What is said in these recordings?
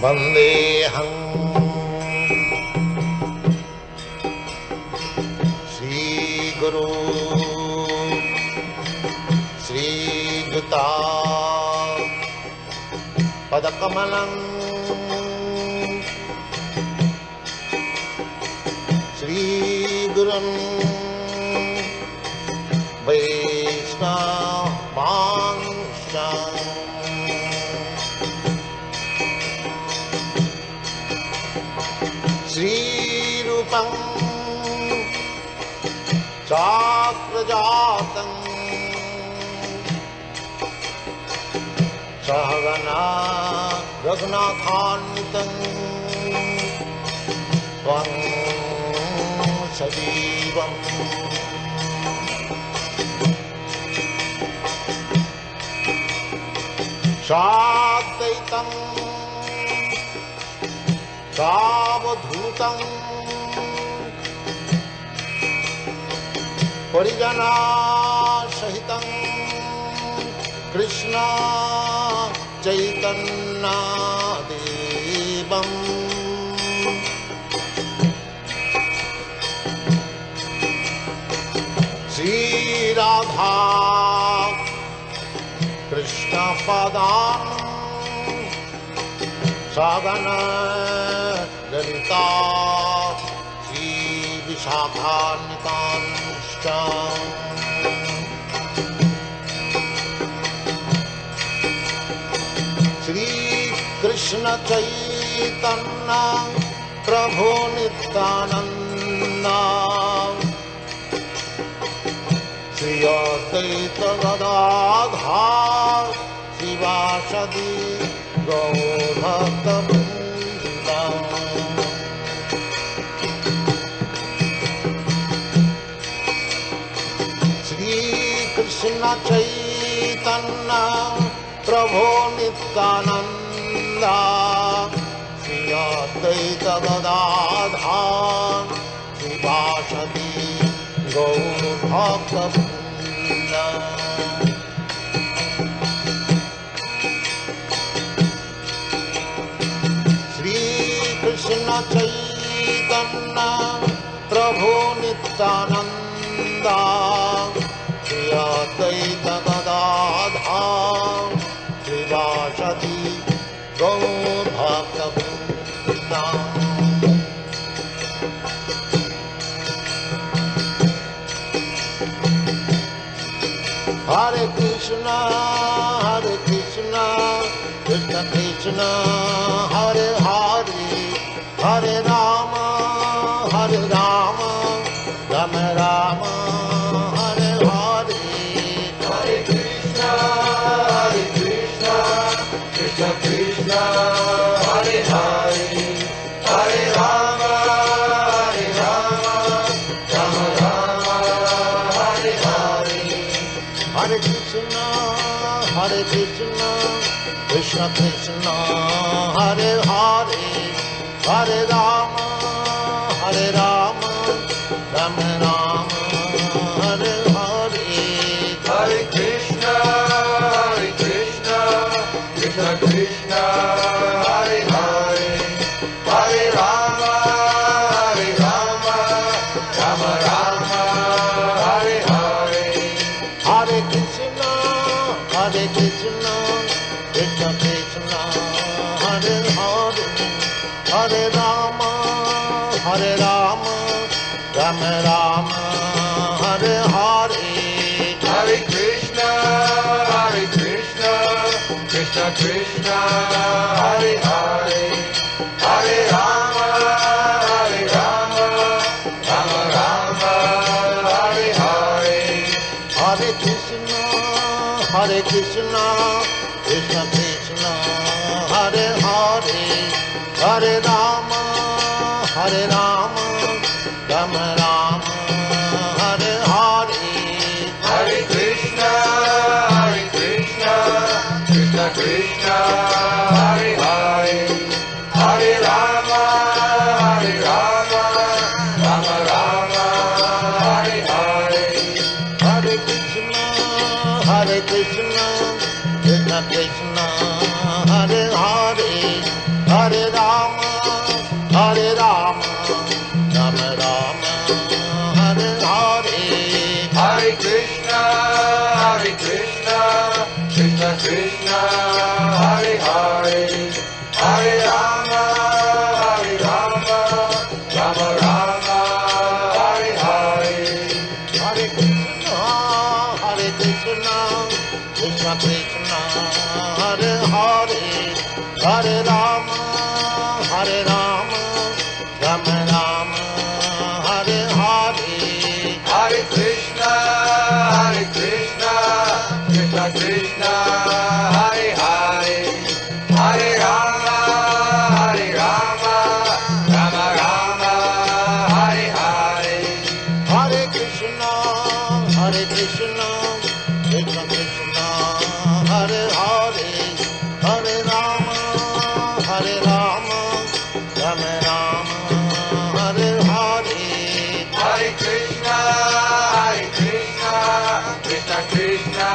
वन्देऽहं श्रीगुरु श्रीयुता पदकमलं श्रीगुरुं वैष्णवांश्च श्रीरूपं चाक्रजातं सहगना रघुनाथान्वितं त्वं सजीवम् साद्वैतं सावधूतं परिजनासहितं कृष्ण चैतन्यदेवम् श्रीराधा कृष्णपदान् सगना ललिता श्रीविशाखान्वितांश्च श्रीकृष्ण चैतन्य प्रभु नित्यानन्द श्री अद्वैत गदाधर शिवासदि गौरभक्तवृन्द श्रीकृष्ण चैतन्य प्रभु नित्यानन्द श्री अद्वैत गदाधर शिवासदि गौरभक्तवृन्द श्रीकृष्ण चैतन्य प्रभु Nityanand Shri Advaita Gadadhar श्रीवासदि गौरभक्तवृन्द Hare Krishna, Krishna Krishna, Hare Hare, Hare Rama, Rama Rama, Hare Hare. Hare Krishna, Krishna Krishna, Hare Hare, Hare Rama, Rama Rama, Hare Hare. Hare Krishna, Krishna Krishna, Hare Hare, Hare Rama, Rama Rama, Hare Hare. Hare Krishna, Krishna Krishna, Hare Hare, Hare Rama, Rama Rama, Hare Hare. Hare Krishna, Krishna Krishna, Hare Hare, Hare Rama, Rama Rama, Hare Hare. Hare Krishna, Krishna Krishna, Hare Hare, Hare Rama, Rama Rama, Hare Hare. Hare Krishna, Krishna Krishna, Hare Hare, Hare Rama, Rama Rama, Hare Hare. Hare Krishna, Krishna Krishna, Hare Hare, Hare Rama, Rama Rama, Hare Hare. Hare Krishna, Krishna Krishna Krishna, Hare Hare, Hare Rama, Hare Rama, Rama Rama, Hare Hare. Hare Krishna, Krishna Krishna, Hare Hare, Hare Rama, Rama Rama, Hare Hare. Hare Krishna, Krishna Krishna, Hare Hare, Hare Rama, Rama Rama, Hare Hare. Hare Krishna, Krishna Krishna, Hare Hare, Hare Rama, Rama Rama, Hare Hare. Hare Krishna, Krishna Krishna, Hare Hare, Hare Rama, Rama Rama, Hare Hare. Hare Krishna, Krishna Krishna,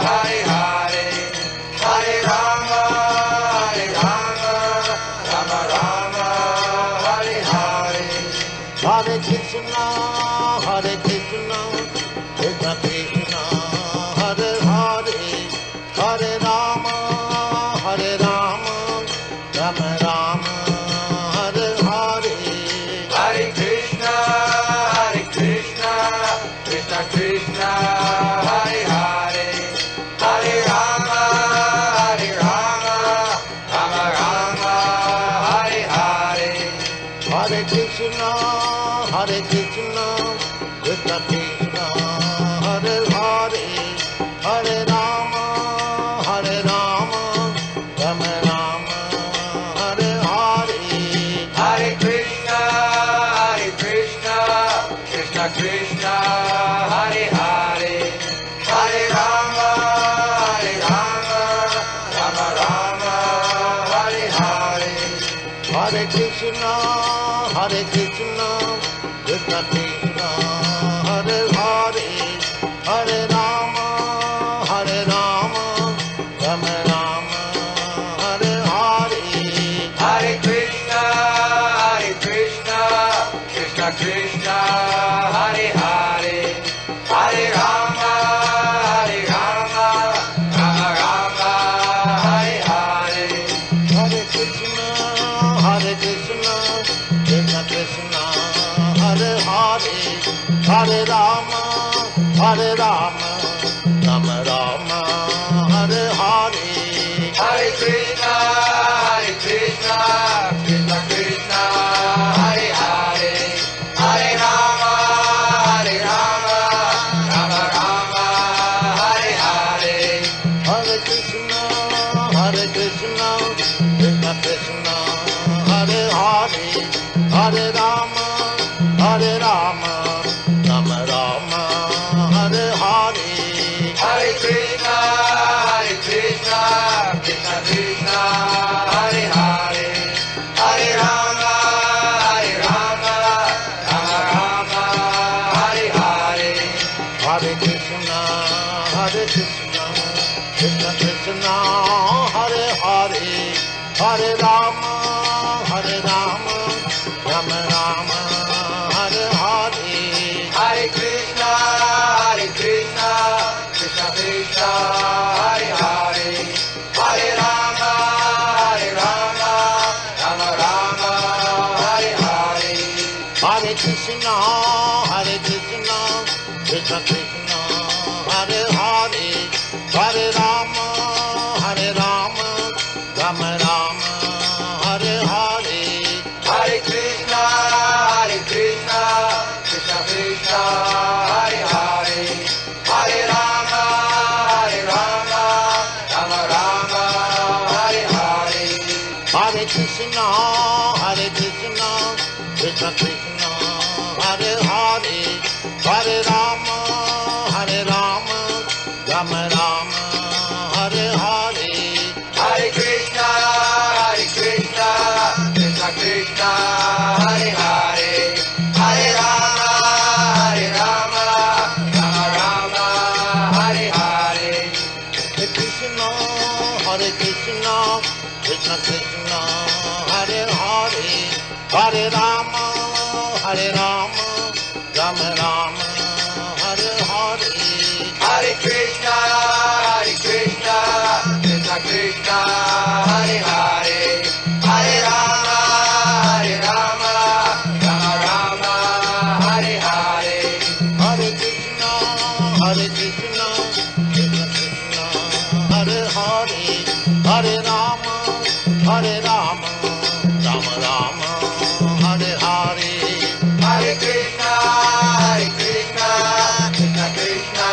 Hare Hare, Hare Rama, Rama Rama, Hare Hare. Hare Krishna, Krishna Krishna, Hare Hare, Hare Rama, Rama Rama, Hare Hare. Hare Krishna, Krishna Krishna, Hare Hare, Hare Rama, Rama Rama, Hare Hare. Hare Krishna, Krishna Krishna, Hare Hare, Hare Rama, Rama Rama, Hare Hare. Hare Krishna, Krishna Krishna, Hare Hare, Hare Rama, Rama Rama, Hare Hare. Hare Krishna, Krishna Krishna, Hare Hare, Hare Rama, Rama Rama, Hare Hare. Hare Krishna, Krishna Krishna, Hare Hare, Hare Rama, Rama Rama, Hare Hare. Hare Krishna, Krishna Krishna, Hare Hare, Hare Rama, Rama Rama, Hare Hare. Hare Krishna, Krishna Krishna, Hare Hare, Hare Rama, Rama Rama, Hare Hare. Hare Krishna, Krishna Krishna, Hare Hare, Hare Rama, Rama Rama, Hare Hare. Hare Krishna, Krishna Krishna, Hare Hare, Hare Rama, Rama Rama, Hare Hare. Hare Krishna, Krishna Krishna, Hare Hare, Hare Rama, Rama Rama, Hare Hare. Hare Krishna, Krishna Krishna, Hare Hare, Hare Rama, Rama Rama, Hare Hare. Hare Krishna, Krishna Krishna, Hare Hare, Hare Rama, Rama Rama, Hare Hare. Hare Krishna, Krishna Krishna, Hare Hare, Hare Rama, Rama Rama, Hare Hare. Hare Krishna, Krishna Krishna, Hare Hare, Hare Rama, Rama Rama, Hare Hare. Hare Krishna, Krishna Krishna, Hare Hare, Hare Rama, Rama Rama, Hare Hare. Hare Krishna, Hare Krishna, Krishna Krishna, Hare Hare, Hare Rama, Hare Rama, Rama Rama, Hare Hare. Hare Krishna, Krishna Krishna, Hare Hare, Hare Rama, Rama Rama, Hare Hare. Hare Krishna, Krishna Krishna, Hare Hare, Hare Rama, Rama Rama, Hare Hare. Hare Krishna, Krishna Krishna,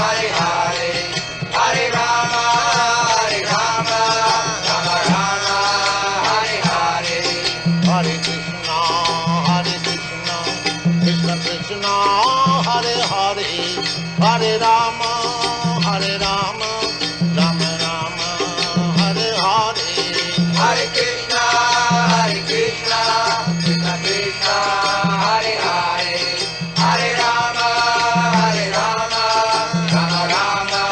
Hare Hare, Hare Rama, Rama Rama, Hare Hare. Hare Krishna, Krishna Krishna, Hare Hare, Hare Rama, Rama Rama, Hare Hare. Hare Krishna, Krishna Krishna, Hare Hare, Hare Rama, Rama Rama,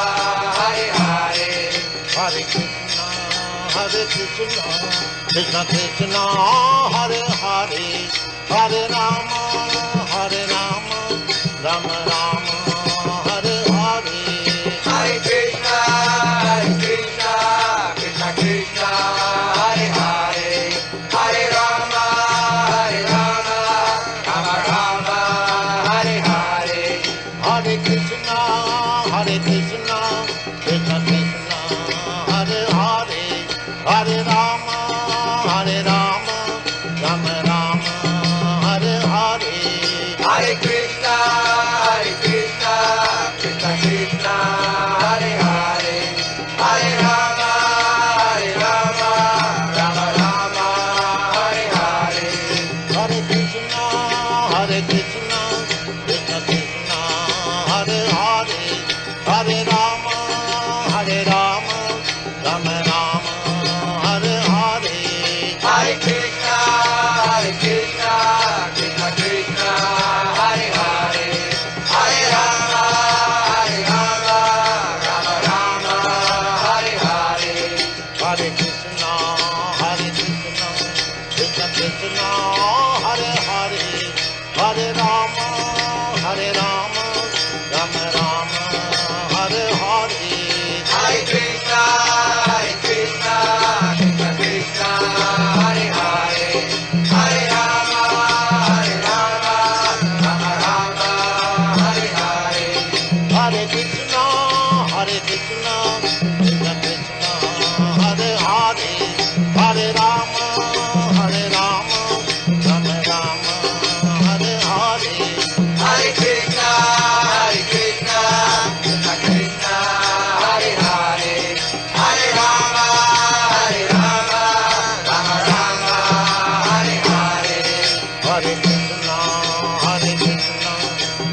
Hare Hare. Hare Krishna, Krishna Krishna, Hare Hare, Hare Rama, Rama Rama, Hare Hare. Hare Krishna, Krishna Krishna, Hare Hare, Hare Rama, Rama Rama, Hare Hare. Hare Krishna, Krishna Krishna, Hare Hare, Hare Rama, Rama Rama, Hare Hare. Hare Krishna, Krishna Krishna, Hare Hare, Hare Rama, Rama Rama, Hare Hare. Hare Krishna, Krishna Krishna, Hare Hare, Hare Rama, Rama Rama, Hare Hare. Hare Krishna, Krishna Krishna, Hare Hare, Hare Rama, Rama Rama, Hare Hare. Hare Krishna, Krishna Krishna, Hare Hare, Hare Rama, Rama Rama, Hare Hare. Hare Krishna, Krishna Krishna, Hare Hare, Hare Rama, Rama Rama, Hare Hare. Hare Krishna, Krishna Krishna, Hare Hare, Hare Rama, Rama Rama, Hare Hare. Hare Krishna, Krishna Krishna, Hare Hare, Hare Rama, Rama Rama, Hare Hare. Hare Krishna, Krishna Krishna, Hare Hare, Hare Rama, Rama Rama, Hare Hare. Hare Krishna,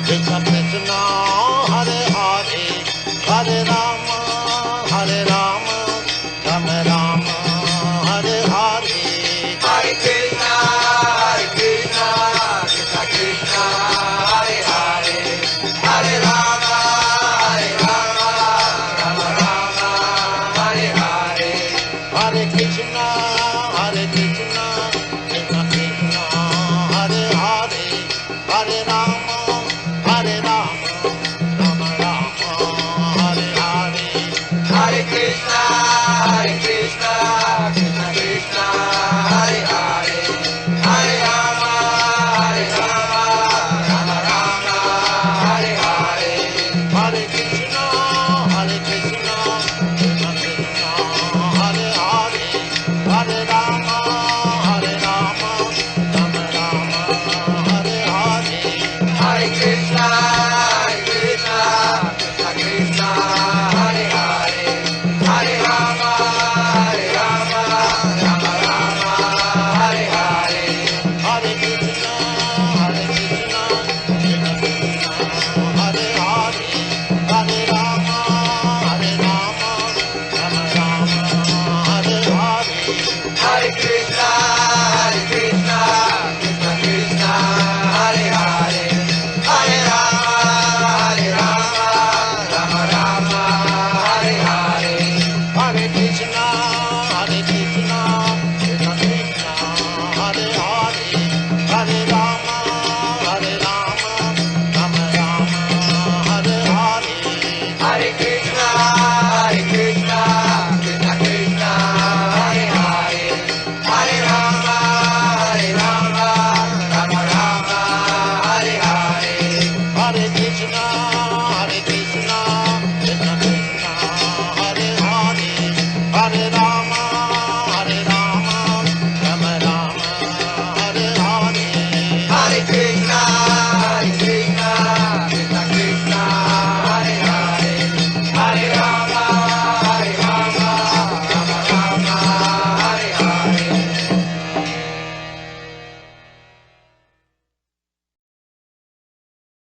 Krishna Krishna, Hare Hare, Hare Rama, Rama Rama, Hare Hare. Hare Krishna, Krishna Krishna, Hare Hare, Hare Rama, Rama Rama, Hare Hare. Hare Krishna, Krishna Krishna, Hare Hare, Hare Rama, Rama Rama, Hare Hare. Hare Krishna, Krishna Krishna, Hare Hare, Hare Rama, Rama Rama, Hare Hare. Hare Krishna, Krishna Krishna, Hare Hare, Hare Rama, Rama Rama, Hare Hare. Hare Krishna, Krishna Krishna, Hare Hare, Hare Rama, Rama Rama, Hare Hare. Hare Krishna,